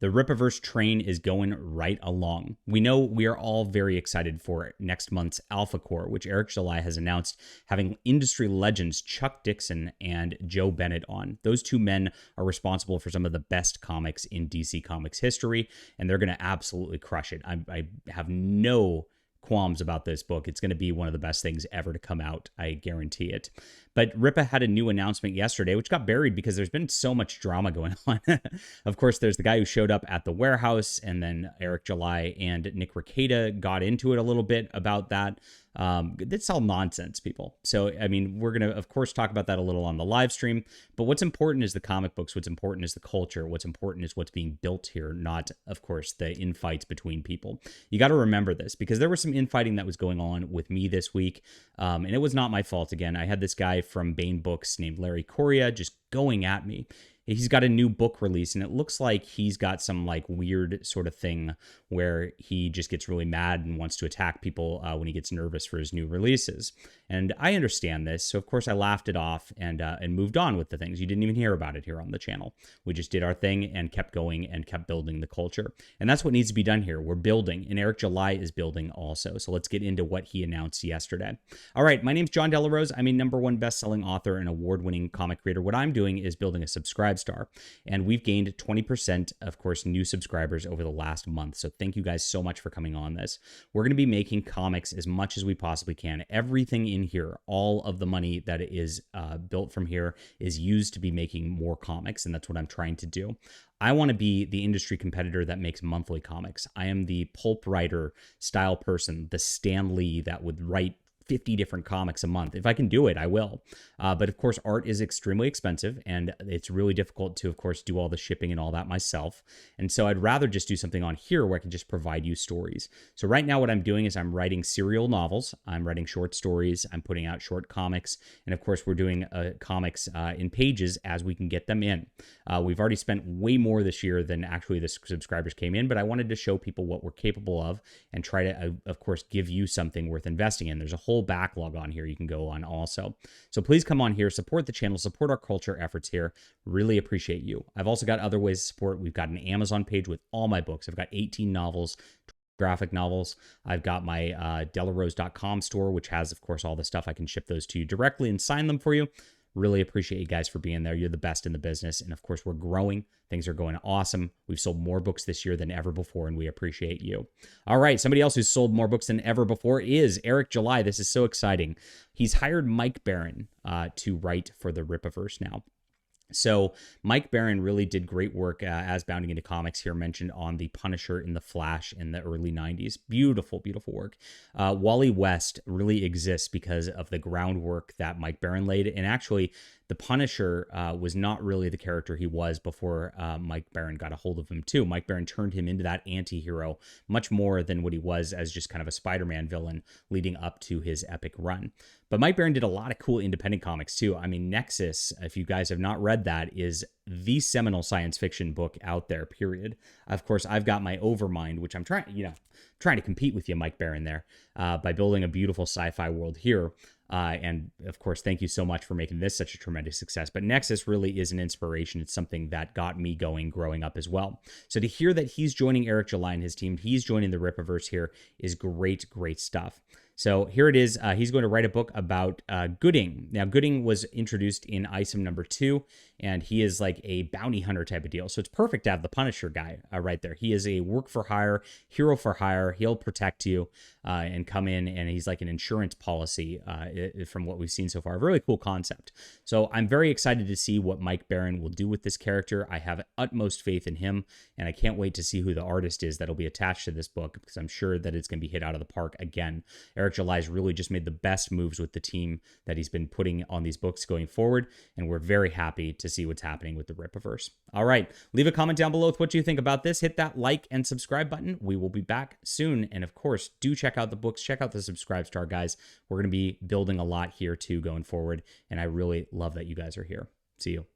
The Rippaverse train is going right along. We know we are all very excited for next month's Alpha Core, which Eric July has announced having industry legends Chuck Dixon and Joe Bennett on. Those two men are responsible for some of the best comics in DC Comics history, and they're going to absolutely crush it. I have no qualms about this book. It's going to be one of the best things ever to come out. I guarantee it. But Rippa had a new announcement yesterday, which got buried because there's been so much drama going on. Of course, there's the guy who showed up at the warehouse, and then Eric July and Nick Rekieta got into it a little bit about that. It's all nonsense, people. So, I mean, we're going to, of course, talk about that a little on the live stream. But what's important is the comic books. What's important is the culture. What's important is what's being built here, not, of course, the infights between people. You got to remember this because there was some infighting that was going on with me this week. And it was not my fault. Again, I had this guy from Bane Books named Larry Correa just going at me. He's got a new book release, and it looks like he's got some like weird sort of thing where he just gets really mad and wants to attack people when he gets nervous for his new releases. And I understand this, so of course I laughed it off and moved on with the things. You didn't even hear about it here on the channel. We just did our thing and kept going and kept building the culture. And that's what needs to be done here. We're building, and Eric July is building also. So let's get into what he announced yesterday. All right, my name's John Delarose. I'm a #1 best-selling author and award-winning comic creator. What I'm doing is building a subscribe star, and we've gained 20%, of course, new subscribers over the last month. So thank you guys so much for coming on this. We're going to be making comics as much as we possibly can. Everything in here, all of the money that is built from here is used to be making more comics, and that's what I'm trying to do. I want to be the industry competitor that makes monthly comics. I am the pulp writer style person, the Stan Lee that would write 50 different comics a month. If I can do it, I will. But of course, art is extremely expensive, and it's really difficult to, of course, do all the shipping and all that myself. And so I'd rather just do something on here where I can just provide you stories. So right now what I'm doing is I'm writing serial novels. I'm writing short stories. I'm putting out short comics. And of course, we're doing comics in pages as we can get them in. We've already spent way more this year than actually the subscribers came in, but I wanted to show people what we're capable of and try to, of course, give you something worth investing in. There's a whole backlog on here you can go on also. So please come on here, support the channel, support our culture efforts here. Really appreciate you. I've also got other ways to support. We've got an Amazon page with all my books. I've got 18 novels, graphic novels. I've got my delarose.com store, which has, of course, all the stuff. I can ship those to you directly and sign them for you. Really appreciate you guys for being there. You're the best in the business. And of course, we're growing. Things are going awesome. We've sold more books this year than ever before, and we appreciate you. All right, somebody else who's sold more books than ever before is Eric July. This is so exciting. He's hired Mike Baron to write for the Rippaverse now. So Mike Baron really did great work as Bounding Into Comics here mentioned on The Punisher in The Flash in the early 90s. Beautiful, beautiful work. Wally West really exists because of the groundwork that Mike Baron laid. And actually, The Punisher was not really the character he was before Mike Baron got a hold of him too. Mike Baron turned him into that anti-hero much more than what he was as just kind of a Spider-Man villain leading up to his epic run. But Mike Baron did a lot of cool independent comics too. I mean, Nexus, if you guys have not read that, is the seminal science fiction book out there, period. Of course, I've got my Overmind, which I'm trying to compete with you, Mike Baron, there by building a beautiful sci-fi world here. And of course, thank you so much for making this such a tremendous success. But Nexus really is an inspiration. It's something that got me going growing up as well. So to hear that he's joining Eric July and his team, he's joining the Rippaverse here is great, great stuff. So here it is. He's going to write a book about Gooding. Now, Gooding was introduced in ISOM #2, and he is like a bounty hunter type of deal. So it's perfect to have the Punisher guy right there. He is a work for hire, hero for hire. He'll protect you and come in, and he's like an insurance policy from what we've seen so far. A really cool concept. So I'm very excited to see what Mike Baron will do with this character. I have utmost faith in him, and I can't wait to see who the artist is that'll be attached to this book because I'm sure that it's going to be hit out of the park again. Eric July's really just made the best moves with the team that he's been putting on these books going forward, and we're very happy to see what's happening with the Rippaverse. All right, leave a comment down below with what you think about this. Hit that like and subscribe button. We will be back soon, and of course, do check out the books. Check out the Subscribe Star, guys. We're going to be building a lot here too going forward, and I really love that you guys are here. See you.